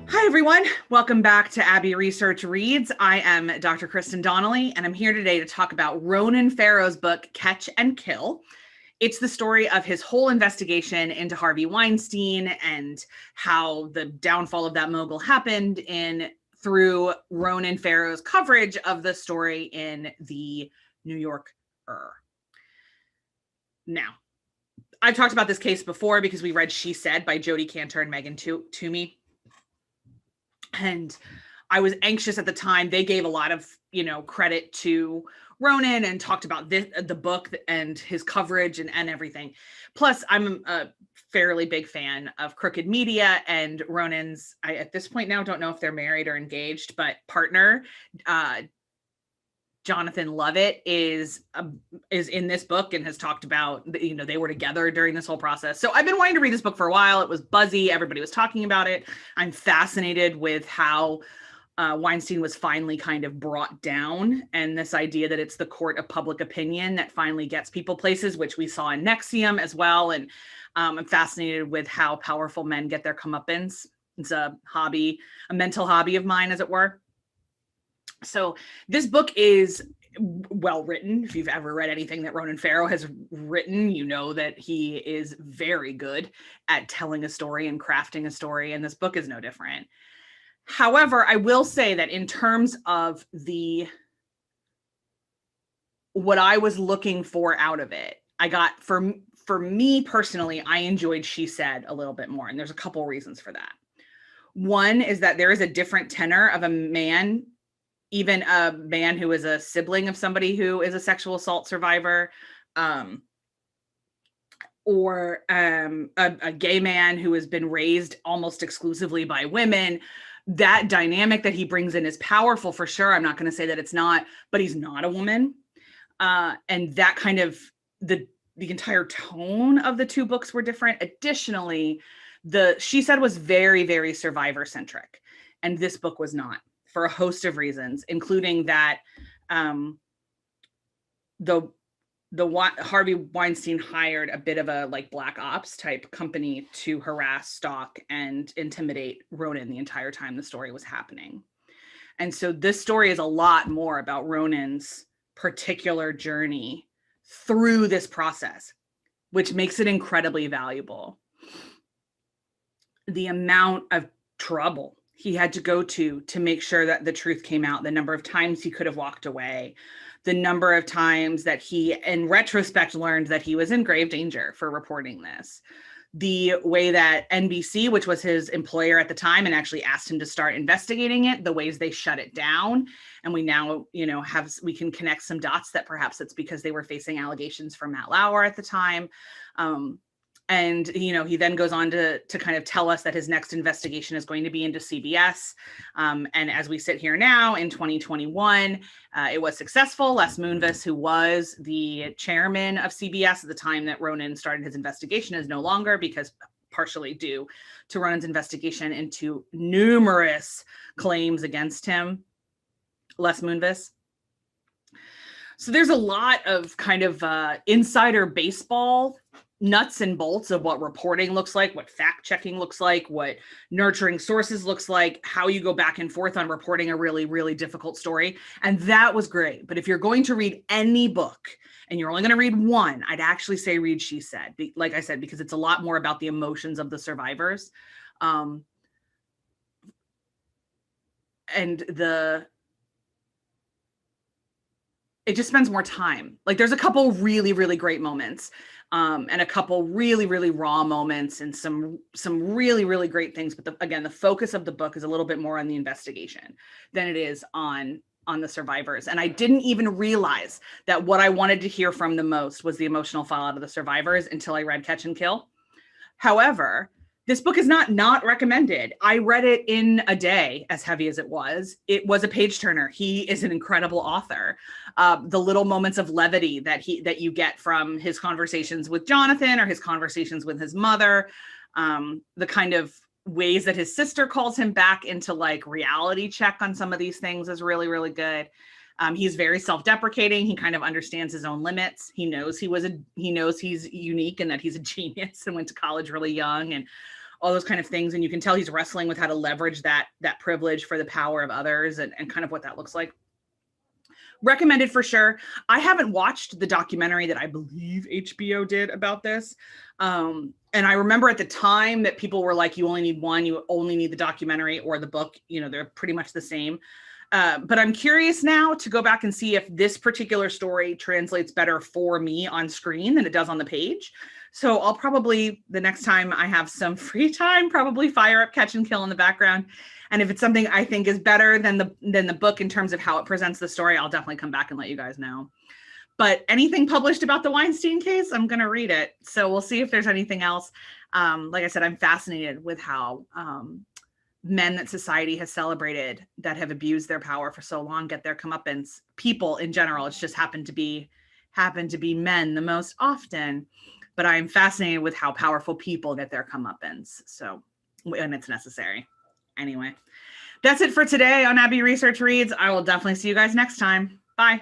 Hi, everyone. Welcome back to Abbey Research Reads. I am Dr. Kristen Donnelly, and I'm here today to talk about Ronan Farrow's book, Catch and Kill. It's the story of his whole investigation into Harvey Weinstein and how the downfall of that mogul happened through Ronan Farrow's coverage of the story in the New Yorker. Now, I've talked about this case before because we read She Said by Jodi Kantor and Megan Toomey. And I was anxious at the time. They gave a lot of, credit to Ronan and talked about the book and his coverage and everything. Plus, I'm a fairly big fan of Crooked Media and Ronan's, I at this point now don't know if they're married or engaged, but partner, Jonathan Lovett is in this book and has talked about, they were together during this whole process. So I've been wanting to read this book for a while. It was buzzy. Everybody was talking about it. I'm fascinated with how Weinstein was finally kind of brought down, and this idea that it's the court of public opinion that finally gets people places, which we saw in NXIVM as well. And I'm fascinated with how powerful men get their comeuppance. It's a mental hobby of mine, as it were. So this book is well written. If you've ever read anything that Ronan Farrow has written, you know that he is very good at telling a story and crafting a story, and this book is no different. However, I will say that in terms of what I was looking for out of it, I got, for me personally, I enjoyed She Said a little bit more, and there's a couple reasons for that. One is that there is a different tenor of a man, even a man who is a sibling of somebody who is a sexual assault survivor, or a gay man who has been raised almost exclusively by women. That dynamic that he brings in is powerful for sure. I'm not going to say that it's not, but he's not a woman. And that kind of, the entire tone of the two books were different. Additionally, She Said was very, very survivor centric, and this book was not, for a host of reasons, including that Harvey Weinstein hired a bit of a black ops type company to harass, stalk, and intimidate Ronan the entire time the story was happening. And so this story is a lot more about Ronan's particular journey through this process, which makes it incredibly valuable. The amount of trouble he had to go to make sure that the truth came out, the number of times he could have walked away, the number of times that he, in retrospect, learned that he was in grave danger for reporting this, the way that NBC, which was his employer at the time and actually asked him to start investigating it, the ways they shut it down. And we now, we can connect some dots that perhaps it's because they were facing allegations from Matt Lauer at the time. And, he then goes on to kind of tell us that his next investigation is going to be into CBS. And as we sit here now in 2021, it was successful. Les Moonves, who was the chairman of CBS at the time that Ronan started his investigation, is no longer, because partially due to Ronan's investigation into numerous claims against him. Les Moonves. So there's a lot of kind of insider baseball nuts and bolts of what reporting looks like, what fact checking looks like, what nurturing sources looks like, how you go back and forth on reporting a really, really difficult story. And that was great. But if you're going to read any book and you're only going to read one, I'd actually say read She Said, like I said, because it's a lot more about the emotions of the survivors. And it just spends more time. There's a couple really, really great moments, and a couple really, really raw moments, and some really, really great things. But again, the focus of the book is a little bit more on the investigation than it is on the survivors. And I didn't even realize that what I wanted to hear from the most was the emotional fallout of the survivors until I read Catch and Kill. However, this book is not recommended. I read it in a day, as heavy as it was. It was a page turner. He is an incredible author. The little moments of levity that you get from his conversations with Jonathan or his conversations with his mother, the kind of ways that his sister calls him back into reality check on some of these things is really, really good. He's very self-deprecating. He kind of understands his own limits. He knows he's unique and that he's a genius and went to college really young and all those kind of things. And you can tell he's wrestling with how to leverage that privilege for the power of others and kind of what that looks like. Recommended for sure. I haven't watched the documentary that I believe HBO did about this. And I remember at the time that people were like, you only need one, you only need the documentary or the book, you know, they're pretty much the same. But I'm curious now to go back and see if this particular story translates better for me on screen than it does on the page. So I'll probably, the next time I have some free time, probably fire up Catch and Kill in the background. And if it's something I think is better than the book in terms of how it presents the story, I'll definitely come back and let you guys know. But anything published about the Weinstein case, I'm going to read it. So we'll see if there's anything else. Like I said, I'm fascinated with how men that society has celebrated that have abused their power for so long get their comeuppance. People in general, it's just happened to be men the most often. But I'm fascinated with how powerful people get their comeuppance. So, and it's necessary. Anyway, that's it for today on Abbey Research Reads. I will definitely see you guys next time. Bye.